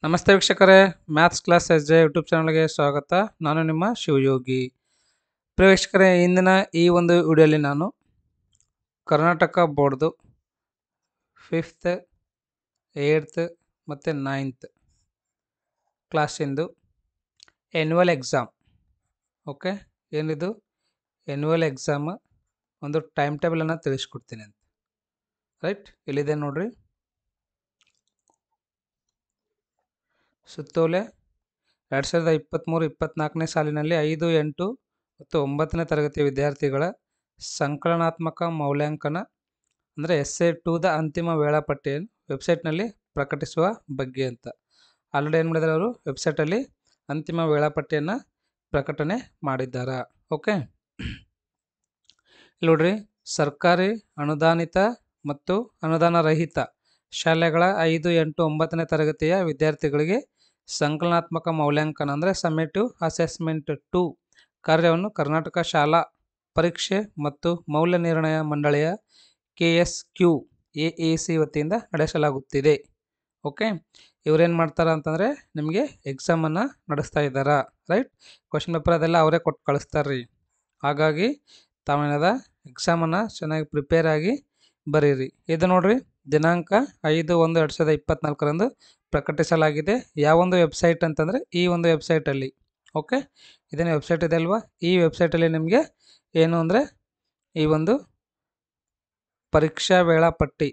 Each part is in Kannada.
ನಮಸ್ತೆ ವೀಕ್ಷಕರೇ, maths class S J YouTube ಚಾನಲ್ಗೆ ಸ್ವಾಗತ. ನಾನು ನಿಮ್ಮ ಶಿವಯೋಗಿ. ಪ್ರಿಯ ವೀಕ್ಷಕರೇ, ಇಂದಿನ ಈ ಒಂದು ವಿಡಿಯೋಲಿ ನಾನು ಕರ್ನಾಟಕ ಬೋರ್ಡ್ದು 5th 8th ಮತ್ತು 9th ಕ್ಲಾಸಿಂದು ಎನ್ಯುವಲ್ ಎಕ್ಸಾಮ್, ಓಕೆ, ಏನಿದು ಎನ್ಯುವಲ್ ಎಕ್ಸಾಮ್ ಒಂದು ಟೈಮ್ ಟೇಬಲನ್ನು ತಿಳಿಸ್ಕೊಡ್ತೀನಿ ಅಂತ. ರೈಟ್, ಇಲ್ಲಿದೆ ನೋಡ್ರಿ. ಸುತ್ತೋಲೆ 2023-24ನೇ ಸಾಲಿನಲ್ಲಿ 5, 8 ಮತ್ತು 9ನೇ ತರಗತಿಯ ವಿದ್ಯಾರ್ಥಿಗಳ ಸಂಕಲನಾತ್ಮಕ ಮೌಲ್ಯಾಂಕನ ಅಂದರೆ SA2ದ ಅಂತಿಮ ವೇಳಾಪಟ್ಟಿಯನ್ನು ವೆಬ್ಸೈಟ್ನಲ್ಲಿ ಪ್ರಕಟಿಸುವ ಬಗ್ಗೆ ಅಂತ. ಆಲ್ರೆಡಿ ಏನು ಮಾಡಿದ್ದಾರೆ ಅವರು, ವೆಬ್ಸೈಟಲ್ಲಿ ಅಂತಿಮ ವೇಳಾಪಟ್ಟಿಯನ್ನು ಪ್ರಕಟಣೆ ಮಾಡಿದ್ದಾರೆ. ಓಕೆ, ಇಲ್ಲಿ ನೋಡ್ರಿ, ಸರ್ಕಾರಿ ಅನುದಾನಿತ ಮತ್ತು ಅನುದಾನ ರಹಿತ ಶಾಲೆಗಳ 5, 8, 9ನೇ ತರಗತಿಯ ವಿದ್ಯಾರ್ಥಿಗಳಿಗೆ ಸಂಕಲನಾತ್ಮಕ ಮೌಲ್ಯಾಂಕನ ಅಂದರೆ ಸಮ್ಮೇಟಿವ್ ಅಸೆಸ್ಮೆಂಟ್ 2 ಕಾರ್ಯವನ್ನು ಕರ್ನಾಟಕ ಶಾಲಾ ಪರೀಕ್ಷೆ ಮತ್ತು ಮೌಲ್ಯ ನಿರ್ಣಯ ಮಂಡಳಿಯ KSQAAC ವತಿಯಿಂದ ನಡೆಸಲಾಗುತ್ತಿದೆ. ಓಕೆ, ಇವರೇನು ಮಾಡ್ತಾರೆ ಅಂತಂದರೆ ನಿಮಗೆ ಎಕ್ಸಾಮನ್ನು ನಡೆಸ್ತಾ ಇದ್ದಾರೆ. ರೈಟ್, ಕ್ವಶನ್ ಪೇಪರ್ ಅದೆಲ್ಲ ಅವರೇ ಕೊಟ್ಟು ಕಳಿಸ್ತಾರೆ ರೀ. ಹಾಗಾಗಿ ತಾವೇನದ ಎಕ್ಸಾಮನ್ನು ಚೆನ್ನಾಗಿ ಪ್ರಿಪೇರ್ ಆಗಿ ಬರೀರಿ. ಇದು ನೋಡ್ರಿ, ದಿನಾಂಕ 5/1/2024ರಂದು ಪ್ರಕಟಿಸಲಾಗಿದೆ. ಯಾವೊಂದು ವೆಬ್ಸೈಟ್ ಅಂತಂದರೆ ಈ ಒಂದು ವೆಬ್ಸೈಟಲ್ಲಿ. ಓಕೆ, ಇದೇನು ವೆಬ್ಸೈಟ್ ಇದೆ ಅಲ್ವಾ, ಈ ವೆಬ್ಸೈಟಲ್ಲಿ ನಿಮಗೆ ಏನು ಅಂದರೆ ಈ ಒಂದು ಪರೀಕ್ಷಾ ವೇಳಾಪಟ್ಟಿ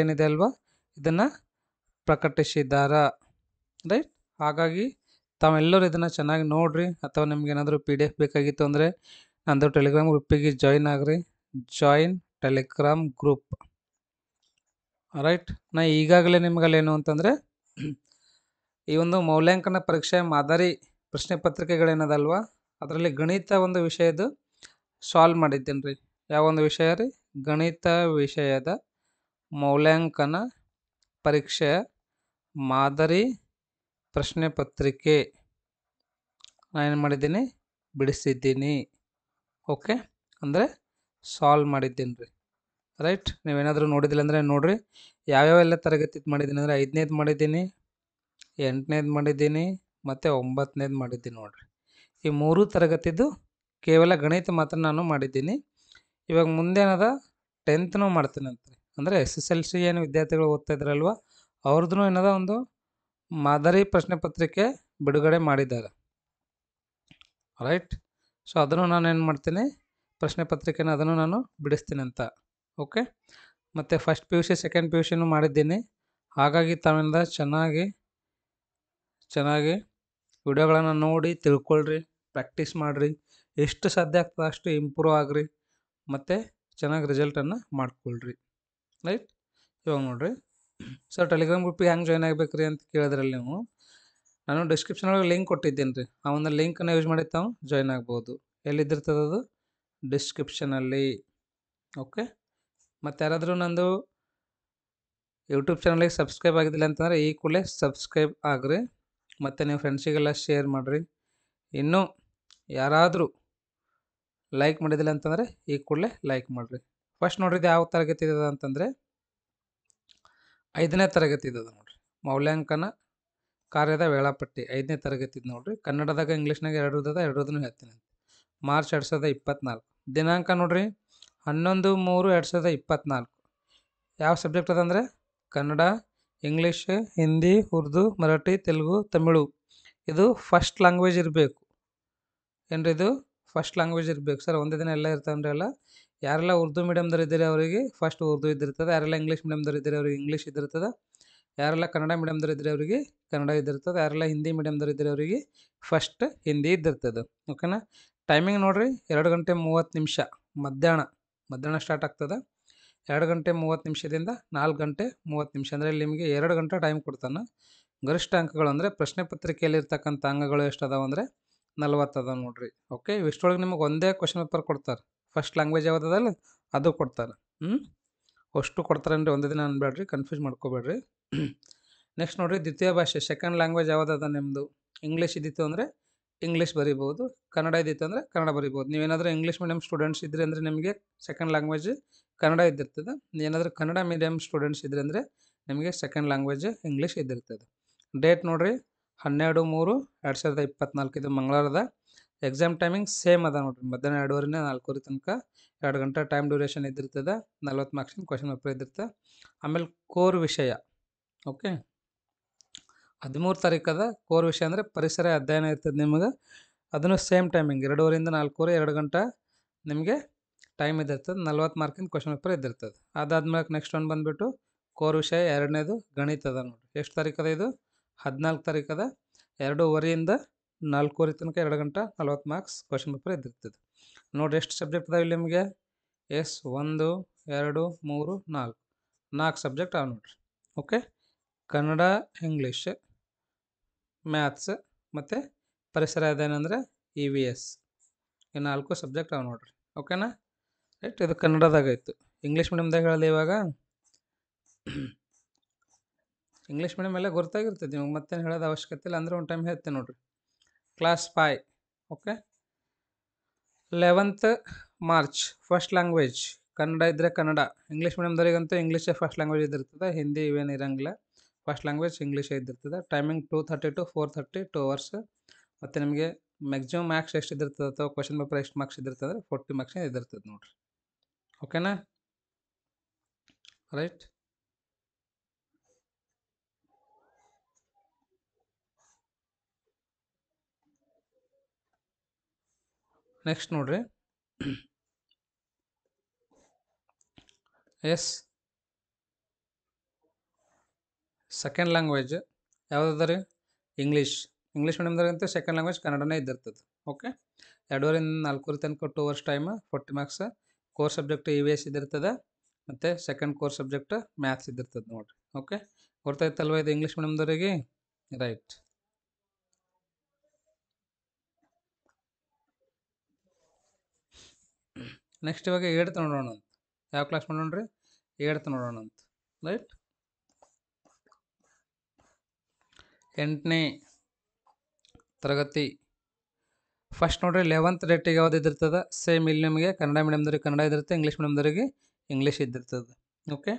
ಏನಿದೆ ಅಲ್ವಾ, ಇದನ್ನು ಪ್ರಕಟಿಸಿದ್ದಾರೆ. ರೈಟ್, ಹಾಗಾಗಿ ತಾವೆಲ್ಲರೂ ಇದನ್ನು ಚೆನ್ನಾಗಿ ನೋಡಿರಿ. ಅಥವಾ ನಿಮ್ಗೆ ಏನಾದರೂ PDF ಬೇಕಾಗಿತ್ತು ಅಂದರೆ ನಂದು ಟೆಲಿಗ್ರಾಮ್ ಗ್ರೂಪಿಗೆ ಜಾಯಿನ್ ಆಗ್ರಿ. Join Telegram group. ರೈಟ್, ನಾ ಈಗಾಗಲೇ ನಿಮಗಲ್ಲೇನು ಅಂತಂದರೆ ಈ ಒಂದು ಮೌಲ್ಯಾಂಕನ ಪರೀಕ್ಷೆ ಮಾದರಿ ಪ್ರಶ್ನೆ ಪತ್ರಿಕೆಗಳೇನದಲ್ವಾ, ಅದರಲ್ಲಿ ಗಣಿತ ಒಂದು ವಿಷಯದ್ದು ಸಾಲ್ವ್ ಮಾಡಿದ್ದೇನೆ ರೀ. ಯಾವೊಂದು ವಿಷಯ ರೀ, ಗಣಿತ ವಿಷಯದ ಮೌಲ್ಯಾಂಕನ ಪರೀಕ್ಷೆಯ ಮಾದರಿ ಪ್ರಶ್ನೆ ಪತ್ರಿಕೆ ನಾನೇನು ಮಾಡಿದ್ದೀನಿ, ಬಿಡಿಸಿದ್ದೀನಿ. ಓಕೆ, ಅಂದರೆ ಸಾಲ್ವ್ ಮಾಡಿದ್ದೀನಿ ರೀ. ರೈಟ್, ನೀವೇನಾದರೂ ನೋಡಿದಿಲ್ಲ ಅಂದರೆ ನೋಡಿರಿ. ಯಾವ್ಯಾವೆಲ್ಲ ತರಗತಿದು ಮಾಡಿದ್ದೀನಿ ಅಂದರೆ 5ನೇದು ಮಾಡಿದ್ದೀನಿ, 8ನೇದು ಮಾಡಿದ್ದೀನಿ ಮತ್ತು 9ನೇದು ಮಾಡಿದ್ದೀನಿ ನೋಡಿರಿ. ಈ 3 ತರಗತಿದು ಕೇವಲ ಗಣಿತ ಮಾತ್ರ ನಾನು ಮಾಡಿದ್ದೀನಿ. ಇವಾಗ ಮುಂದೇನದ 10th ಮಾಡ್ತೀನಿ ಅಂತ. ಅಂದರೆ SSLC ಏನು ವಿದ್ಯಾರ್ಥಿಗಳು ಓದ್ತಾ ಇದ್ರಲ್ವ, ಅವ್ರದ್ದು ಏನದ ಒಂದು ಮಾದರಿ ಪ್ರಶ್ನೆ ಪತ್ರಿಕೆ ಬಿಡುಗಡೆ ಮಾಡಿದ್ದಾರೆ. ರೈಟ್, ಸೊ ಅದನ್ನು ನಾನು ಏನು ಮಾಡ್ತೀನಿ, ಪ್ರಶ್ನೆ ಪತ್ರಿಕೆನ ಅದನ್ನು ನಾನು ಬಿಡಿಸ್ತೀನಿ ಅಂತ. ಓಕೆ, ಮತ್ತು ಫಸ್ಟ್ PUC ಸೆಕೆಂಡ್ PUCನೂ ಮಾಡಿದ್ದೀನಿ. ಹಾಗಾಗಿ ತಾವಿಂದ ಚೆನ್ನಾಗಿ ವಿಡಿಯೋಗಳನ್ನು ನೋಡಿ ತಿಳ್ಕೊಳ್ರಿ, ಪ್ರಾಕ್ಟೀಸ್ ಮಾಡಿರಿ. ಎಷ್ಟು ಸಾಧ್ಯ ಆಗ್ತದೆ ಅಷ್ಟು ಇಂಪ್ರೂವ್ ಆಗ್ರಿ ಮತ್ತು ಚೆನ್ನಾಗಿ ರಿಸಲ್ಟನ್ನು ಮಾಡ್ಕೊಳ್ರಿ. ರೈಟ್, ಇವಾಗ ನೋಡಿರಿ ಸರ್, ಟೆಲಿಗ್ರಾಮ್ ಗ್ರೂಪಿಗೆ ಹೆಂಗೆ ಜಾಯ್ನ್ ಆಗಬೇಕ್ರಿ ಅಂತ ಕೇಳಿದ್ರಲ್ಲಿ ನೀವು, ನಾನು ಡಿಸ್ಕ್ರಿಪ್ಷನ್ ಒಳಗೆ ಲಿಂಕ್ ಕೊಟ್ಟಿದ್ದೀನಿ ರೀ. ಆ ಒಂದು ಲಿಂಕನ್ನು ಯೂಸ್ ಮಾಡಿ ತಾವು ಜಾಯ್ನ್ ಆಗ್ಬೋದು. ಎಲ್ಲಿದ್ದಿರ್ತದೆ ಅದು, ಡಿಸ್ಕ್ರಿಪ್ಷನಲ್ಲಿ. ಓಕೆ, ಮತ್ತು ಯಾರಾದರೂ ನಂದು ಯೂಟ್ಯೂಬ್ ಚಾನಲಿಗೆ ಸಬ್ಸ್ಕ್ರೈಬ್ ಆಗಿದ್ದಿಲ್ಲ ಅಂತಂದರೆ ಈ ಕೂಡಲೇ ಸಬ್ಸ್ಕ್ರೈಬ್ ಆಗ್ರಿ ಮತ್ತು ನೀವು ಫ್ರೆಂಡ್ಸಿಗೆಲ್ಲ ಶೇರ್ ಮಾಡಿರಿ. ಇನ್ನೂ ಯಾರಾದರೂ ಲೈಕ್ ಮಾಡಿದಿಲ್ಲ ಅಂತಂದರೆ ಈ ಕೂಡಲೇ ಲೈಕ್ ಮಾಡಿರಿ. ಫಸ್ಟ್ ನೋಡ್ರಿ, ಇದು ಯಾವ ತರಗತಿ ಇದೆ ಅಂತಂದರೆ 5ನೇ ತರಗತಿ ಇದೆ ನೋಡಿರಿ. ಮೌಲ್ಯಾಂಕನ ಕಾರ್ಯದ ವೇಳಾಪಟ್ಟಿ 5ನೇ ತರಗತಿ ನೋಡಿರಿ. ಕನ್ನಡದಾಗ ಇಂಗ್ಲೀಷ್ನಾಗ ಎರಡೂದನ್ನು ಹೇಳ್ತೀನಿ. ಮಾರ್ಚ್ 2024. ದಿನಾಂಕ ನೋಡಿರಿ 11/3/2024. ಯಾವ ಸಬ್ಜೆಕ್ಟ್ ಅದಂದರೆ ಕನ್ನಡ, ಇಂಗ್ಲೀಷ್, ಹಿಂದಿ, ಉರ್ದು, ಮರಾಠಿ, ತೆಲುಗು, ತಮಿಳು. ಇದು ಫಸ್ಟ್ ಲ್ಯಾಂಗ್ವೇಜ್ ಇರಬೇಕು. ಏನ್ರಿ, ಇದು ಫಸ್ಟ್ ಲ್ಯಾಂಗ್ವೇಜ್ ಇರಬೇಕು ಸರ್. ಒಂದೇ ದಿನ ಎಲ್ಲ ಇರ್ತಾವೆ ಅಲ್ಲ. ಯಾರೆಲ್ಲ ಉರ್ದು ಮೀಡಿಯಮ್ದವ್ರು ಇದ್ದೀರಿ ಅವರಿಗೆ ಫಸ್ಟ್ ಉರ್ದು ಇದ್ದಿರ್ತದೆ. ಯಾರೆಲ್ಲ ಇಂಗ್ಲೀಷ್ ಮೀಡಿಯಮ್ದವ್ರು ಇದ್ದೀರಿ ಅವ್ರಿಗೆ ಇಂಗ್ಲೀಷ್ ಇದ್ದಿರ್ತದೆ. ಯಾರೆಲ್ಲ ಕನ್ನಡ ಮೀಡಿಯಮ್ದವ್ರು ಇದ್ದರೆ ಅವರಿಗೆ ಕನ್ನಡ ಇದ್ದಿರ್ತದೆ. ಯಾರೆಲ್ಲ ಹಿಂದಿ ಮೀಡಿಯಮ್ದವ್ರು ಇದ್ದರೆ ಅವರಿಗೆ ಫಸ್ಟ್ ಹಿಂದಿ ಇದ್ದಿರ್ತದೆ. ಓಕೆನಾ. ಟೈಮಿಂಗ್ ನೋಡಿರಿ, 2 ಗಂಟೆ 30 ನಿಮಿಷ ಮಧ್ಯಾಹ್ನ ಸ್ಟಾರ್ಟ್ ಆಗ್ತದೆ. 2 ಗಂಟೆ 30 ನಿಮಿಷದಿಂದ 4 ಗಂಟೆ 30 ನಿಮಿಷ ಅಂದರೆ ಇಲ್ಲಿ ನಿಮಗೆ 2 ಗಂಟೆ ಟೈಮ್ ಕೊಡ್ತಾನೆ. ಗರಿಷ್ಠ ಅಂಕಗಳು ಅಂದರೆ ಪ್ರಶ್ನೆ ಪತ್ರಿಕೆಯಲ್ಲಿ ಇರ್ತಕ್ಕಂಥ ಅಂಕಗಳು ಎಷ್ಟು ಅದಾವೆ ಅಂದರೆ 40 ಅದಾವೆ ನೋಡಿರಿ. ಓಕೆ, ಇಷ್ಟೊಳಗೆ ನಿಮಗೆ ಒಂದೇ ಕ್ವಶನ್ ಪೇಪರ್ ಕೊಡ್ತಾರೆ. ಫಸ್ಟ್ ಲ್ಯಾಂಗ್ವೇಜ್ ಯಾವುದಲ್ಲ ಅದು ಕೊಡ್ತಾರೆ. ಅಷ್ಟು ಕೊಡ್ತಾರೇನ್ರಿ, ಒಂದೇ ದಿನ ಅನ್ಬೇಡ್ರಿ, ಕನ್ಫ್ಯೂಸ್ ಮಾಡ್ಕೋಬೇಡ್ರಿ. ನೆಕ್ಸ್ಟ್ ನೋಡಿರಿ, ದ್ವಿತೀಯ ಭಾಷೆ ಸೆಕೆಂಡ್ ಲ್ಯಾಂಗ್ವೇಜ್ ಯಾವುದದ ನಿಮ್ಮದು. ಇಂಗ್ಲೀಷ್ ಇದ್ದಿತ್ತು ಅಂದರೆ ಇಂಗ್ಲೀಷ್ ಬರಿಬೋದು, ಕನ್ನಡ ಇದ್ದಿತ್ತು ಅಂದರೆ ಕನ್ನಡ ಬರಿಬೋದು. ನೀವೇನಾದರೂ ಇಂಗ್ಲೀಷ್ ಮೀಡಿಯಮ್ ಸ್ಟೂಡೆಂಟ್ಸ್ ಇದ್ದರೆ ಅಂದರೆ ನಿಮಗೆ ಸೆಕೆಂಡ್ ಲ್ಯಾಂಗ್ವೇಜ್ ಕನ್ನಡ ಇದ್ದಿರ್ತದೆ. ಏನಾದರೂ ಕನ್ನಡ ಮೀಡಿಯಮ್ ಸ್ಟೂಡೆಂಟ್ಸ್ ಇದ್ದರೆ ಅಂದರೆ ನಿಮಗೆ ಸೆಕೆಂಡ್ ಲ್ಯಾಂಗ್ವೇಜ್ ಇಂಗ್ಲೀಷ್ ಇದ್ದಿರ್ತದೆ. ಡೇಟ್ ನೋಡಿರಿ 12/3/2024 ಇದು ಮಂಗಳವಾರದ. ಎಕ್ಸಾಮ್ ಟೈಮಿಂಗ್ ಸೇಮ್ ಅದ ನೋಡಿರಿ, ಮಧ್ಯಾಹ್ನ 2:30ರಿಂದ 4:00 ತನಕ 2 ಗಂಟೆ ಟೈಮ್ ಡ್ಯೂರೇಷನ್ ಇದ್ದಿರ್ತದೆ. 40 ಮಾರ್ಕ್ಸಿನ ಕ್ವಶನ್ ಪೇಪರ್ ಇದ್ದಿರ್ತದೆ. ಆಮೇಲೆ ಕೋರ್ ವಿಷಯ ಓಕೆ 13 ತಾರೀಕದ ಕೋರ್ ವಿಷಯ ಅಂದರೆ ಪರಿಸರ ಅಧ್ಯಯನ ಇರ್ತದೆ ನಿಮಗೆ. ಅದನ್ನು ಸೇಮ್ ಟೈಮಿಂಗ್ 2:30ರಿಂದ 4:00 2 ಗಂಟೆ ನಿಮಗೆ ಟೈಮ್ ಇದ್ದಿರ್ತದೆ. 40 ಮಾರ್ಕಿನ ಕ್ವಶನ್ ಪೇಪರ್ ಇದ್ದಿರ್ತದೆ. ಅದಾದ್ಮೇಲೆ ನೆಕ್ಸ್ಟ್ ಒಂದು ಬಂದುಬಿಟ್ಟು ಕೋರ್ ವಿಷಯ ಎರಡನೇದು ಗಣಿತ ಅದ ನೋಡಿರಿ. ಎಷ್ಟು ತಾರೀಕದ ಇದು? 14 ತಾರೀಕದ 2:30ರಿಂದ 4:00 ತನಕ 2 ಗಂಟೆ 40 ಮಾರ್ಕ್ಸ್ ಕ್ವಶನ್ ಪೇಪರ್ ಇದ್ದಿರ್ತದೆ. ನೋಡಿರಿ ಎಷ್ಟು ಸಬ್ಜೆಕ್ಟ್ ಅದಾವೆ ಇಲ್ಲಿ ನಿಮಗೆ? 1 2 3 4 ಸಬ್ಜೆಕ್ಟ್ ಅವ ನೋಡಿರಿ. ಓಕೆ, ಕನ್ನಡ, ಇಂಗ್ಲೀಷ್, ಮ್ಯಾಥ್ಸ್ ಮತ್ತು ಪರಿಸರ ಅಧ್ಯಯನ ಅಂದರೆ EVS, ಈ 4 ಸಬ್ಜೆಕ್ಟ್ ಅವ ನೋಡಿರಿ. ಓಕೆನಾ? ರೈಟ್, ಇದು ಕನ್ನಡದಾಗಾಯಿತು. ಇಂಗ್ಲೀಷ್ ಮೀಡಿಯಮ್ದಾಗ ಹೇಳಿದೆ ಇವಾಗ. ಇಂಗ್ಲೀಷ್ ಮೀಡಿಯಮ್ ಎಲ್ಲ ಗೊತ್ತಾಗಿರ್ತದೆ ನಿಮಗೆ, ಮತ್ತೇನು ಹೇಳೋದು ಅವಶ್ಯಕತೆ ಇಲ್ಲ. ಅಂದರೆ ಒಂದು ಟೈಮ್ ಹೇಳ್ತೇನೆ ನೋಡಿರಿ. Class 5 okay 11th March first language Kannada ಇದ್ದರೆ ಕನ್ನಡ. ಇಂಗ್ಲೀಷ್ ಮೀಡಿಯಮ್ದವರಿಗಂತೂ ಇಂಗ್ಲೀಷೇ ಫಸ್ಟ್ ಲ್ಯಾಂಗ್ವೇಜ್ ಇದ್ದಿರ್ತದೆ, ಹಿಂದಿ ಇವೇನು ಇರೋಂಗಿಲ್ಲ. ಫಸ್ಟ್ ಲ್ಯಾಂಗ್ವೇಜ್ ಇಂಗ್ಲೀಷೇ ಇದ್ದಿರ್ತದೆ. Timing 2:30 to 4:30 2 hours. ಮತ್ತು ನಿಮಗೆ ಮ್ಯಾಕ್ಸಿಮಮ್ ಮಾರ್ಕ್ಸ್ ಎಷ್ಟು ಇದ್ದಿರ್ತದೆ ಅಥವಾ ಕ್ವಶನ್ ಪೇಪರ್ ಎಷ್ಟು ಮಾರ್ಕ್ಸ್ ಇದ್ದಿರ್ತದೆ ಅಂದರೆ 40 ಮಾರ್ಕ್ಸ್ ಇದ್ದಿರ್ತದೆ ನೋಡಿರಿ. ಓಕೆನಾ? ರೈಟ್, ನೆಕ್ಸ್ಟ್ ನೋಡ್ರಿ. ಸೆಕೆಂಡ್ ಲ್ಯಾಂಗ್ವೇಜ್ ಯಾವುದದ ರೀ? ಇಂಗ್ಲೀಷ್. ಇಂಗ್ಲೀಷ್ ಮೀಡಿಯಮ್ದಾಗಂತೂ ಸೆಕೆಂಡ್ ಲ್ಯಾಂಗ್ವೇಜ್ ಕನ್ನಡನೇ ಇದ್ದಿರ್ತದೆ. ಓಕೆ, 2:30ರಿಂದ 4:00 ತನಕ 2 hours time, 40 marks. Core subject EVS ಇದ್ದಿರ್ತದೆ ಮತ್ತು ಸೆಕೆಂಡ್ ಕೋರ್ ಸಬ್ಜೆಕ್ಟ್ ಮ್ಯಾಥ್ಸ್ ಇದ್ದಿರ್ತದೆ ನೋಡಿರಿ. ಓಕೆ, ಗೊತ್ತಾಯ್ತಲ್ವ ಇದು ಇಂಗ್ಲೀಷ್ ಮೀಡಿಯಮ್ದವರಿಗೆ? ರೈಟ್. ನೆಕ್ಸ್ಟ್ ಇವಾಗ 8th ನೋಡೋಣ ಅಂತ. ಯಾವ ಕ್ಲಾಸ್ ಮಾಡೋಣ ರೀ? 8th ನೋಡೋಣ ಅಂತ. ರೈಟ್, 8ನೇ ತರಗತಿ. ಫಸ್ಟ್ ನೋಡ್ರಿ 11th ಡೇಟಿಗೆ ಯಾವ್ದು ಇದ್ದಿರ್ತದೆ? ಸೇಮ್ ಇಲ್ಲಿ ನಿಮಗೆ ಕನ್ನಡ ಮೀಡಿಯಮ್ದವ್ರಿಗೆ ಕನ್ನಡ ಇದ್ದಿರುತ್ತೆ, ಇಂಗ್ಲೀಷ್ ಮೀಡಿಯಮ್ದವ್ರಿಗೆ ಇಂಗ್ಲೀಷ್ ಇದ್ದಿರ್ತದೆ. ಓಕೆ,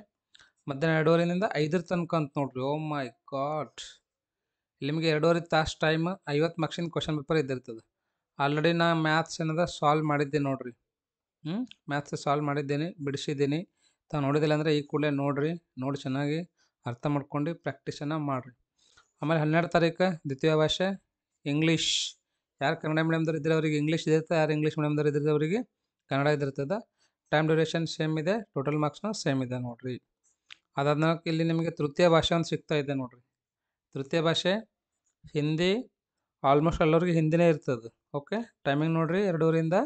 ಮಧ್ಯಾಹ್ನ 2:30ರಿಂದ 5 ತನಕ ಅಂತ ನೋಡ್ರಿ. ಓ ಮೈ ಗಾಡ್, ಇಲ್ಲಿ ನಿಮಗೆ 2.5 ತಾಸು ಟೈಮ್, 50 ಮಾರ್ಕ್ಸಿನ ಕ್ವಶನ್ ಪೇಪರ್ ಇದ್ದಿರ್ತದೆ. ಆಲ್ರೆಡಿ ನಾ ಮ್ಯಾಥ್ಸ್ ಏನದ ಸಾಲ್ವ್ ಮಾಡಿದ್ದೆ ನೋಡಿರಿ. ಮ್ಯಾಥ್ಸ್ ಸಾಲ್ವ್ ಮಾಡಿದ್ದೇನೆ, ಬಿಡಿಸಿದ್ದೀನಿ. ತಾವು ನೋಡಿದಿಲ್ಲ ಅಂದರೆ ಈ ಕೂಡಲೇ ನೋಡಿರಿ, ನೋಡಿ ಚೆನ್ನಾಗಿ ಅರ್ಥ ಮಾಡ್ಕೊಂಡು ಪ್ರಾಕ್ಟೀಸನ್ನು ಮಾಡಿರಿ. ಆಮೇಲೆ 12 ತಾರೀಕು ದ್ವಿತೀಯ ಭಾಷೆ ಇಂಗ್ಲೀಷ್. ಯಾರು ಕನ್ನಡ ಮೀಡಿಯಮ್ದವ್ರು ಇದ್ದರೆ ಅವರಿಗೆ ಇಂಗ್ಲೀಷ್ ಇದಿರುತ್ತೆ, ಯಾರು ಇಂಗ್ಲೀಷ್ ಮೀಡಿಯಮ್ದವ್ರು ಇದ್ದರೆ ಅವರಿಗೆ ಕನ್ನಡ ಇದ್ದಿರ್ತದೆ. ಟೈಮ್ ಡ್ಯೂರೇಷನ್ ಸೇಮ್ ಇದೆ, ಟೋಟಲ್ ಮಾರ್ಕ್ಸ್ನ ಸೇಮ್ ಇದೆ ನೋಡಿರಿ. ಅದಾದ್ಮೇಲೆ ಇಲ್ಲಿ ನಿಮಗೆ ತೃತೀಯ ಭಾಷೆ ಒಂದು ಸಿಗ್ತಾ ಇದೆ ನೋಡಿರಿ. ತೃತೀಯ ಭಾಷೆ ಹಿಂದಿ, ಆಲ್ಮೋಸ್ಟ್ ಎಲ್ಲರಿಗೆ ಹಿಂದಿನೇ ಇರ್ತದೆ. ಓಕೆ, ಟೈಮಿಂಗ್ ನೋಡಿರಿ 2:30ರಿಂದ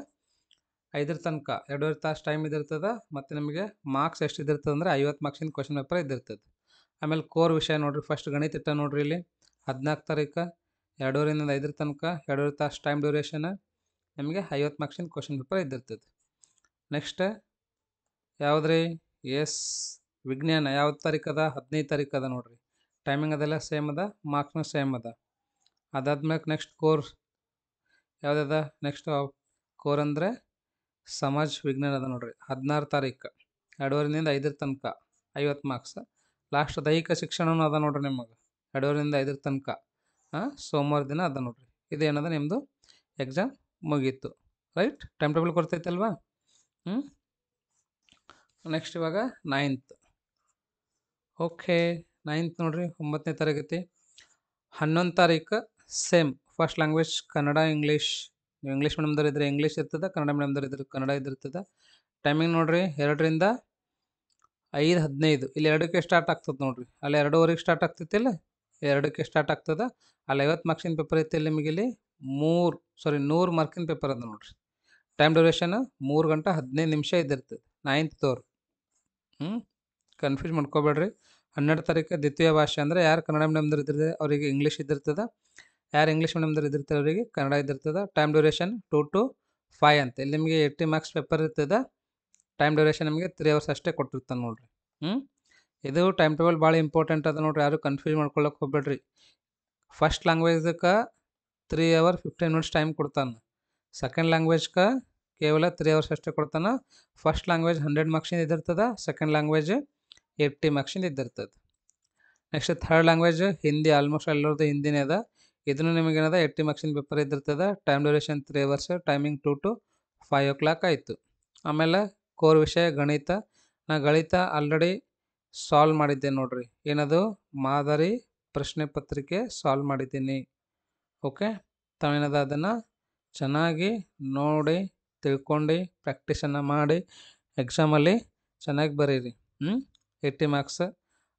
5 ತನಕ 2.5 ತಾಸು ಟೈಮ್ ಇದಿರ್ತದೆ. ಮತ್ತು ನಿಮಗೆ ಮಾರ್ಕ್ಸ್ ಎಷ್ಟು ಇದ್ದಿರ್ತದೆ ಅಂದರೆ 50 ಮಾರ್ಕ್ಸಿನ ಕ್ವಶನ್ ಪೇಪರ್ ಇದ್ದಿರ್ತದೆ. ಆಮೇಲೆ ಕೋರ್ ವಿಷಯ ನೋಡಿರಿ, ಫಸ್ಟ್ ಗಣಿತ ಇಟ್ಟ ನೋಡಿರಿ ಇಲ್ಲಿ 14 ತಾರೀಕು 2:30ರಿಂದ 5 ತನಕ 2.5 ತಾಸು ಟೈಮ್ ಡ್ಯೂರೇಷನ್, ನಿಮಗೆ 50 ಮಾರ್ಕ್ಸಿನ ಕ್ವಶನ್ ಪೇಪರ್ ಇದ್ದಿರ್ತದೆ. ನೆಕ್ಸ್ಟ್ ಯಾವುದ್ರಿ? ವಿಜ್ಞಾನ. ಯಾವ್ದು ತಾರೀಕದ? 15 ತಾರೀಕದ ನೋಡಿರಿ. ಟೈಮಿಂಗ್ ಅದೆಲ್ಲ ಸೇಮ್ ಅದ, ಮಾರ್ಕ್ಸ್ನು ಸೇಮ್ ಅದ. ಅದಾದ್ಮೇಲೆ ನೆಕ್ಸ್ಟ್ ಕೋರ್ ಯಾವುದದ? ನೆಕ್ಸ್ಟ್ ಕೋರ್ ಅಂದರೆ ಸಮಾಜ ವಿಜ್ಞಾನ ಅದ ನೋಡಿರಿ. 16 ತಾರೀಕು 2:30ರಿಂದ 5 ತನಕ 50 ಮಾರ್ಕ್ಸ್. ಲಾಸ್ಟ್ ದೈಹಿಕ ಶಿಕ್ಷಣನೂ ಅದ ನೋಡಿರಿ ನಿಮಗೆ 2:30ರಿಂದ 5 ತನಕ, ಸೋಮವಾರ ದಿನ ಅದ ನೋಡಿರಿ. ಇದೇನದ ನಿಮ್ಮದು ಎಕ್ಸಾಮ್ ಮುಗೀತು. ರೈಟ್, ಟೈಮ್ ಟೇಬಲ್ ಕೊಡ್ತೈತಲ್ವಾ? ನೆಕ್ಸ್ಟ್ ಇವಾಗ 9th. ಓಕೆ, 9th ನೋಡಿರಿ, 9ನೇ ತರಗತಿ 11 ತಾರೀಕು same first language Kannada, English. ನೀವು ಇಂಗ್ಲೀಷ್ ಮೀಡಿಯಮ್ದವ್ರು ಇದ್ದರೆ ಇಂಗ್ಲೀಷ್ ಇರ್ತದೆ, ಕನ್ನಡ ಮೀಡಿಯಮ್ದವ್ರು ಇದ್ರೆ ಕನ್ನಡ ಇದ್ದಿರ್ತದೆ. ಟೈಮಿಂಗ್ ನೋಡಿರಿ 2:00ರಿಂದ 5:15. ಇಲ್ಲಿ 2ಕ್ಕೆ ಸ್ಟಾರ್ಟ್ ಆಗ್ತದೆ ನೋಡಿರಿ. ಅಲ್ಲಿ 2:15ಗೆ ಸ್ಟಾರ್ಟ್ ಆಗ್ತೈತಿಲ್ಲ, 2ಕ್ಕೆ ಸ್ಟಾರ್ಟ್ ಆಗ್ತದೆ. ಅಲ್ಲಿ 50 ಮಾರ್ಕ್ಸಿನ ಪೇಪರ್ ಐತಿ. ಇಲ್ಲಿ ನಿಮಗೆ ಇಲ್ಲಿ 100 ಮಾರ್ಕಿನ ಪೇಪರ್ ಅದ ನೋಡಿರಿ. ಟೈಮ್ ಡ್ಯೂರೇಷನ್ 3 ಗಂಟೆ 15 ನಿಮಿಷ ಇದ್ದಿರ್ತದೆ. 9th confuse ಮಾಡ್ಕೋಬೇಡ್ರಿ. 12 ತಾರೀಕು ದ್ವಿತೀಯ ಭಾಷೆ ಅಂದರೆ ಯಾರು ಕನ್ನಡ ಮೀಡಿಯಮ್ದವ್ರು ಇದ್ದಿರ್ತದೆ ಅವರಿಗೆ ಇಂಗ್ಲೀಷ್ ಇದ್ದಿರ್ತದೆ, ಯಾರು ಇಂಗ್ಲೀಷ್ ಮೀಡಿಯಮ್ದವ್ರು ಇದ್ದಿರ್ತಾರೆ ಅವರಿಗೆ ಕನ್ನಡ ಇದ್ದಿರ್ತದೆ. ಟೈಮ್ ಡ್ಯೂರೇಷನ್ 2 to 5 ಅಂತ. ಇಲ್ಲಿ ನಿಮಗೆ 80 ಮಾರ್ಕ್ಸ್ ಪೇಪರ್ ಇರ್ತದೆ. ಟೈಮ್ ಡ್ಯೂರೇಷನ್ ನಿಮಗೆ 3 ಅವರ್ಸ್ ಅಷ್ಟೇ ಕೊಟ್ಟಿರ್ತಾನೆ ನೋಡಿರಿ. ಇದು ಟೈಮ್ ಟೇಬಲ್ ಭಾಳ ಇಂಪಾರ್ಟೆಂಟ್ ಅದ ನೋಡಿರಿ, ಯಾರು ಕನ್ಫ್ಯೂಸ್ ಮಾಡ್ಕೊಳಕ್ಕೆ ಹೋಗ್ಬೇಡ್ರಿ. ಫಸ್ಟ್ ಲ್ಯಾಂಗ್ವೇಜ್ಗೆ 3 hours 15 minutes ಟೈಮ್ ಕೊಡ್ತಾನೆ. ಸೆಕೆಂಡ್ ಲ್ಯಾಂಗ್ವೇಜ್ಗೆ ಕೇವಲ 3 hours ಅಷ್ಟೇ ಕೊಡ್ತಾನೆ. ಫಸ್ಟ್ ಲ್ಯಾಂಗ್ವೇಜ್ 100 ಮಾರ್ಕ್ಸಿಂದ ಇದ್ದಿರ್ತದೆ, ಸೆಕೆಂಡ್ ಲ್ಯಾಂಗ್ವೇಜ್ 80 ಮಾರ್ಕ್ಸಿಂದ ಇದ್ದಿರ್ತದೆ. Next third language Hindi, almost ಎಲ್ಲರದ್ದು ಹಿಂದಿನೇ ಅದ. ಇದನ್ನು ನಿಮಗೇನದ 80 ಮಾರ್ಕ್ಸಿನ ಪೇಪರ್ ಇದ್ದಿರ್ತದೆ. Time duration 3 hours, timing 2 to 5 o'clock ಆಯಿತು. ಆಮೇಲೆ ಕೋರ್ ವಿಷಯ ಗಣಿತ. ನಾ ಗಣಿತ ಆಲ್ರೆಡಿ ಸಾಲ್ವ್ ಮಾಡಿದ್ದೆ ನೋಡ್ರಿ. ಏನದು ಮಾದರಿ ಪ್ರಶ್ನೆ ಪತ್ರಿಕೆ ಸಾಲ್ವ್ ಮಾಡಿದ್ದೀನಿ. ಓಕೆ, ತಾವೇನದ ಅದನ್ನು ಚೆನ್ನಾಗಿ ನೋಡಿ ತಿಳ್ಕೊಂಡು ಪ್ರಾಕ್ಟೀಸನ್ನು ಮಾಡಿ ಎಕ್ಸಾಮಲ್ಲಿ ಚೆನ್ನಾಗಿ ಬರೀರಿ. 80 ಮಾರ್ಕ್ಸ್.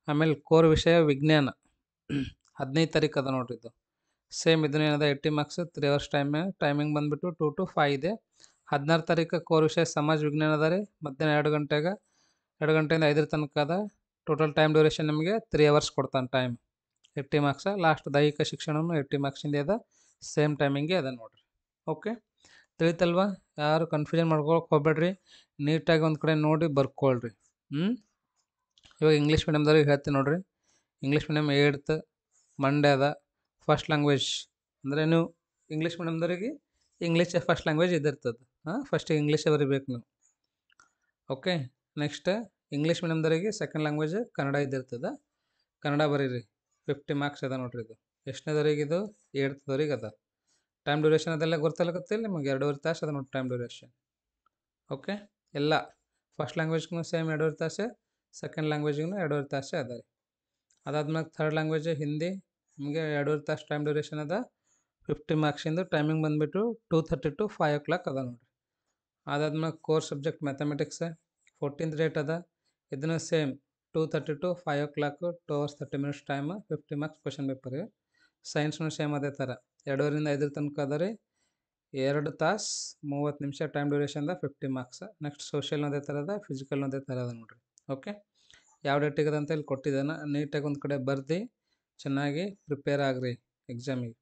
ಆಮೇಲೆ ಕೋರ್ ವಿಷಯ ವಿಜ್ಞಾನ 15 ತಾರೀಕು ಅದ ನೋಡ್ರಿ. ಇದು ಸೇಮ್ ಇದನ್ನ ಏನದ 80 ಮಾರ್ಕ್ಸ್, 3 ಅವರ್ಸ್ ಟೈಮಿಂಗ್ ಬಂದುಬಿಟ್ಟು 2 to 5 ಇದೆ. 16 ತಾರೀಕು ಕೋರ್ ವಿಷಯ ಸಮಾಜ ವಿಜ್ಞಾನ ಅದ ರೀ. ಮಧ್ಯಾಹ್ನ 2 ಗಂಟೆಗೆ, 2 ಗಂಟೆಯಿಂದ 5 ತನಕ ಅದ. ಟೋಟಲ್ ಟೈಮ್ ಡ್ಯೂರೇಷನ್ ನಿಮಗೆ 3 ಅವರ್ಸ್ ಕೊಡ್ತಾನೆ ಟೈಮ್. 80 ಮಾರ್ಕ್ಸ್. ಲಾಸ್ಟ್ ದೈಹಿಕ ಶಿಕ್ಷಣವನ್ನು 80 ಮಾರ್ಕ್ಸಿಂದ ಅದ. ಸೇಮ್ ಟೈಮಿಂಗೇ ಅದ ನೋಡ್ರಿ. ಓಕೆ, ತಿಳಿತಲ್ವಾ? ಯಾರು ಕನ್ಫ್ಯೂಷನ್ ಮಾಡ್ಕೊಳಕ್ಕೆ ಹೋಗ್ಬೇಡ್ರಿ. ನೀಟಾಗಿ ಒಂದು ಕಡೆ ನೋಡಿ ಬರ್ಕೊಳ್ರಿ. ಇವಾಗ ಇಂಗ್ಲೀಷ್ ಮೀಡಿಯಮ್ದವ್ರಿಗೆ ಹೇಳ್ತೀನಿ ನೋಡ್ರಿ. ಇಂಗ್ಲೀಷ್ ಮೀಡಿಯಮ್ 8th ಮಂಡೇ ಅದ. ಫಸ್ಟ್ ಲ್ಯಾಂಗ್ವೇಜ್ ಅಂದರೆ ನೀವು ಇಂಗ್ಲೀಷ್ ಮೀಡಿಯಮ್ದವ್ರಿಗೆ ಇಂಗ್ಲೀಷೇ ಫಸ್ಟ್ ಲ್ಯಾಂಗ್ವೇಜ್ ಇದ್ದಿರ್ತದೆ. ಫಸ್ಟಿಗೆ ಇಂಗ್ಲೀಷೇ ಬರೀಬೇಕು ನೀವು. ಓಕೆ, ನೆಕ್ಸ್ಟ್ ಇಂಗ್ಲೀಷ್ ಮೀಡಿಯಮ್ದವರಿಗೆ ಸೆಕೆಂಡ್ ಲ್ಯಾಂಗ್ವೇಜ್ ಕನ್ನಡ ಇದ್ದಿರ್ತದೆ. ಕನ್ನಡ ಬರೀರಿ. 50 ಮಾರ್ಕ್ಸ್ ಅದ ನೋಡ್ರಿ. ಇದು ಎಷ್ಟನೇದವ್ರಿಗೆ? ಇದು 8th ಅದ. ಟೈಮ್ ಡ್ಯೂರೇಷನ್ ಅದೆಲ್ಲ ಗೊತ್ತಲ್ಲ ನಿಮಗೆ. 2.5 ತಾಸು ಅದ ನೋಡಿ ಟೈಮ್ ಡ್ಯೂರೇಷನ್. ಓಕೆ, ಎಲ್ಲ ಫಸ್ಟ್ ಲ್ಯಾಂಗ್ವೇಜ್ಗೂ ಸೇಮ್ 2.5 ತಾಸು, ಸೆಕೆಂಡ್ ಲ್ಯಾಂಗ್ವೇಜಿಗೂ 2.5 ತಾಸು ಅದ ರೀ. ಅದಾದ್ಮೇಲೆ ಥರ್ಡ್ ಲ್ಯಾಂಗ್ವೇಜ್ ಹಿಂದಿ, ನಿಮಗೆ 2.5 ತಾಸು ಟೈಮ್ ಡ್ಯೂರೇಷನ್ ಅದ. 50 ಮಾರ್ಕ್ಸಿಂದು ಟೈಮಿಂಗ್ ಬಂದುಬಿಟ್ಟು 2:30 to 5 o'clock ಅದ ನೋಡಿರಿ. ಅದಾದ್ಮೇಲೆ core subject mathematics 14th date ಅದ. ಇದನ್ನು same 2:30 to 5 o'clock, 2 hours 30 minutes time, 50 marks question paper. ಸೈನ್ಸ್ನು ಸೇಮ್ ಅದೇ ಥರ 2:30 to 5 ತನಕ ಅದ ರೀ. 2 ತಾಸು 30 ನಿಮಿಷ ಟೈಮ್ ಡ್ಯೂರೇಷನ್ದ 50 ಮಾರ್ಕ್ಸ್. ನೆಕ್ಸ್ಟ್ ಸೋಷಿಯಲ್ನೂ ಅದೇ ಥರ ಅದ, ಫಿಸಿಕಲ್ನೂ ಅದೇ ಥರ ಅದ ನೋಡಿರಿ. ಓಕೆ, ಯಾವ ಡೇಟಿಗೆ ಅದ ಅಂತ ಇಲ್ಲಿ ಕೊಟ್ಟಿದ್ದಾನೆ. ನೀಟಾಗಿ ಒಂದು ಕಡೆ ಬರ್ದು ಚೆನ್ನಾಗಿ ಪ್ರಿಪೇರ್ ಆಗ್ರಿ ಎಕ್ಸಾಮಿಗೆ.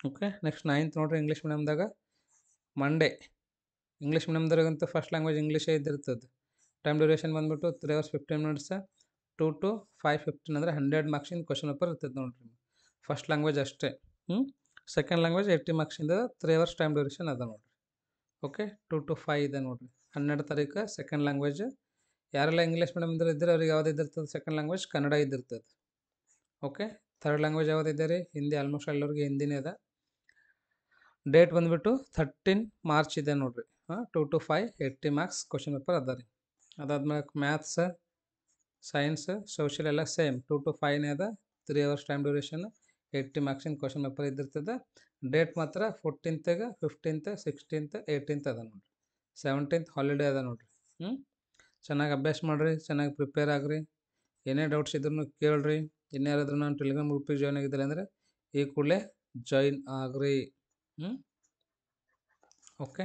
ಓಕೆ, ನೆಕ್ಸ್ಟ್ 9th ನೋಡ್ರಿ. ಇಂಗ್ಲೀಷ್ ಮೀಡಿಯಮ್ದಾಗ ಮಂಡೇ. ಇಂಗ್ಲೀಷ್ ಮೀಡಿಯಮ್ದವ್ರಿಗಂತೂ ಫಸ್ಟ್ ಲ್ಯಾಂಗ್ವೇಜ್ ಇಂಗ್ಲೀಷೇ ಇದ್ದಿರ್ತದೆ. ಟೈಮ್ ಡ್ಯೂರೇಷನ್ ಬಂದುಬಿಟ್ಟು 3 hours 15 minutes, 2 to 5:15 ಅಂದರೆ 100 ಮಾರ್ಕ್ಸಿಂದ ಕ್ವಶನ್ ಪೇಪರ್ ಇರ್ತದೆ ನೋಡ್ರಿ. ಫಸ್ಟ್ ಲ್ಯಾಂಗ್ವೇಜ್ ಅಷ್ಟೇ. Second language 80 ಮಾರ್ಕ್ಸಿಂದ 3 hours time duration ಅದ ನೋಡ್ರಿ. ಓಕೆ, 2 to 5 ಇದೆ ನೋಡ್ರಿ. 12 ತಾರೀಕು ಸೆಕೆಂಡ್ ಲ್ಯಾಂಗ್ವೇಜ್. ಯಾರೆಲ್ಲ ಇಂಗ್ಲೀಷ್ ಮೀಡಿಯಮ್ದಲ್ಲಿ ಇದ್ದರೆ ಅವ್ರಿಗೆ ಯಾವ್ದು ಇದ್ದಿರ್ತದೆ? ಸೆಕೆಂಡ್ ಲ್ಯಾಂಗ್ವೇಜ್ ಕನ್ನಡ ಇದ್ದಿರ್ತದೆ. ಓಕೆ, ಥರ್ಡ್ ಲ್ಯಾಂಗ್ವೇಜ್ ಯಾವುದಿದೆ ರೀ? ಹಿಂದಿ. ಆಲ್ಮೋಸ್ಟ್ ಎಲ್ಲರಿಗೆ ಹಿಂದಿನೇ ಅದ. ಡೇಟ್ ಬಂದುಬಿಟ್ಟು 13 ಮಾರ್ಚ್ ಇದೆ ನೋಡ್ರಿ. 2 to 5 80 ಮಾರ್ಕ್ಸ್ ಕ್ವಶನ್ ಪೇಪರ್ ಅದ ರೀ. ಅದಾದ್ಮೇಲೆ ಮ್ಯಾಥ್ಸ್, ಸೈನ್ಸ್, ಸೋಷಿಯಲ್ ಎಲ್ಲ ಸೇಮ್ 2 to 5ನೇ ಅದ. 3 hours ಟೈಮ್ ಡ್ಯೂರೇಷನ್, 80 ಮಾರ್ಕ್ಸಿನ ಕ್ವಶನ್ ಪೇಪರ್ ಇದ್ದಿರ್ತದೆ. ಡೇಟ್ ಮಾತ್ರ 14th, 15th, 16th, 18th ಅದ ನೋಡ್ರಿ. 17th ಹಾಲಿಡೇ ಅದ ನೋಡ್ರಿ. ಚೆನ್ನಾಗಿ ಅಭ್ಯಾಸ ಮಾಡಿರಿ, ಚೆನ್ನಾಗಿ ಪ್ರಿಪೇರ್ ಆಗ್ರಿ. ಏನೇ ಡೌಟ್ಸ್ ಇದ್ರೂ ಕೇಳ್ರಿ. ಇನ್ಯಾರಾದ್ರೂ ನಾನು ಟೆಲಿಗ್ರಾಮ್ ಗ್ರೂಪಿಗೆ ಜಾಯ್ನ್ ಆಗಿದ್ದಾರೆ ಅಂದರೆ ಈ ಕೂಡಲೇ join agri. Okay,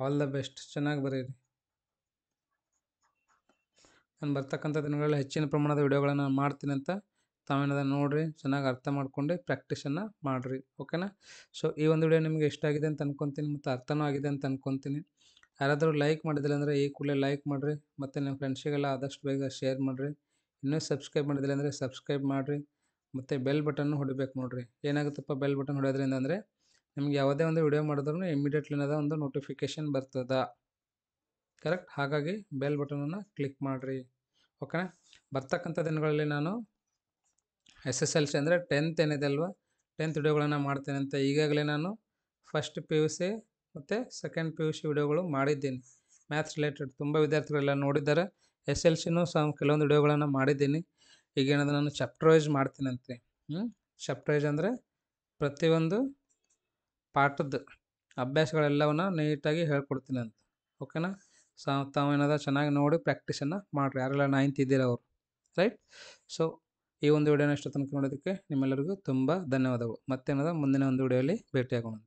all the best. ಚೆನ್ನಾಗಿ ಬರೀರಿ. ನಾನು ಬರ್ತಕ್ಕಂಥ ದಿನಗಳಲ್ಲಿ ಹೆಚ್ಚಿನ ಪ್ರಮಾಣದ ವಿಡಿಯೋಗಳನ್ನು ಮಾಡ್ತೀನಿ ಅಂತ ತಾವೇನದ ನೋಡಿರಿ, ಚೆನ್ನಾಗಿ ಅರ್ಥ ಮಾಡ್ಕೊಂಡು ಪ್ರಾಕ್ಟೀಸನ್ನು ಮಾಡಿರಿ. ಓಕೆನಾ? ಸೊ ಈ ಒಂದು ವಿಡಿಯೋ ನಿಮಗೆ ಇಷ್ಟ ಆಗಿದೆ ಅಂತ ಅನ್ಕೊತೀನಿ, ಮತ್ತು ಅರ್ಥನೂ ಆಗಿದೆ ಅಂತ ಅನ್ಕೊತೀನಿ. ಯಾರಾದರೂ ಲೈಕ್ ಮಾಡಿದಿಲ್ಲ ಅಂದರೆ ಈ ಕೂಡಲೇ ಲೈಕ್ ಮಾಡಿರಿ, ಮತ್ತು ನಿಮ್ಮ ಫ್ರೆಂಡ್ಸಿಗೆಲ್ಲ ಆದಷ್ಟು ಬೇಗ ಶೇರ್ ಮಾಡಿರಿ. ಇನ್ನೂ ಸಬ್ಸ್ಕ್ರೈಬ್ ಮಾಡಿದಿಲ್ಲ ಅಂದರೆ ಸಬ್ಸ್ಕ್ರೈಬ್ ಮಾಡಿರಿ, ಮತ್ತು ಬೆಲ್ ಬಟನ್ನು ಹೊಡಿಬೇಕು ನೋಡಿರಿ. ಏನಾಗುತ್ತಪ್ಪ ಬೆಲ್ ಬಟನ್ ಹೊಡೆಯೋದ್ರಿಂದ ಅಂದರೆ ನಿಮ್ಗೆ ಯಾವುದೇ ಒಂದು ವಿಡಿಯೋ ಮಾಡಿದ್ರೂ ಇಮಿಡಿಯೇಟ್ಲಿ ಏನದ ಒಂದು ನೋಟಿಫಿಕೇಷನ್ ಬರ್ತದೆ. ಕರೆಕ್ಟ್? ಹಾಗಾಗಿ ಬೆಲ್ ಬಟನನ್ನು ಕ್ಲಿಕ್ ಮಾಡಿರಿ. ಓಕೆನಾ? ಬರ್ತಕ್ಕಂಥ ದಿನಗಳಲ್ಲಿ ನಾನು SSLC ಅಂದರೆ 10th ಏನಿದೆ ಅಲ್ವಾ, 10th ವಿಡಿಯೋಗಳನ್ನು ಮಾಡ್ತೇನೆ ಅಂತ ಈಗಾಗಲೇ ನಾನು ಫಸ್ಟ್ PUC ಮತ್ತು ಸೆಕೆಂಡ್ PUC ವಿಡಿಯೋಗಳು ಮಾಡಿದ್ದೀನಿ. ಮ್ಯಾಥ್ಸ್ ರಿಲೇಟೆಡ್ ತುಂಬ ವಿದ್ಯಾರ್ಥಿಗಳೆಲ್ಲ ನೋಡಿದ್ದಾರೆ. SLCನೂ ಕೆಲವೊಂದು ವಿಡಿಯೋಗಳನ್ನು ಮಾಡಿದ್ದೀನಿ. ಈಗೇನದು ನಾನು ಚಾಪ್ಟರ್ ವೈಸ್ ಮಾಡ್ತೀನಂತೆ. ಚಾಪ್ಟರ್ ವೈಸ್ ಅಂದರೆ ಪ್ರತಿಯೊಂದು ಪಾಠದ ಅಭ್ಯಾಸಗಳೆಲ್ಲವನ್ನ ನೀಟಾಗಿ ಹೇಳ್ಕೊಡ್ತೀನಿ ಅಂತ. ಓಕೆನಾ? ತಾವೇನದ ಚೆನ್ನಾಗಿ ನೋಡಿ ಪ್ರಾಕ್ಟೀಸನ್ನು ಮಾಡಿರಿ. ಯಾರೆಲ್ಲ 9th ಇದ್ದೀರ ಅವರು. ರೈಟ್? ಸೊ ಈ ಒಂದು ವಿಡಿಯೋನ ಇಷ್ಟು ತನಕ ನೋಡೋದಕ್ಕೆ ನಿಮ್ಮೆಲ್ಲರಿಗೂ ತುಂಬ ಧನ್ಯವಾದಗಳು. ಮತ್ತೇನದ ಮುಂದಿನ ಒಂದು ವಿಡಿಯೋಲಿ ಭೇಟಿಯಾಗೋಣ.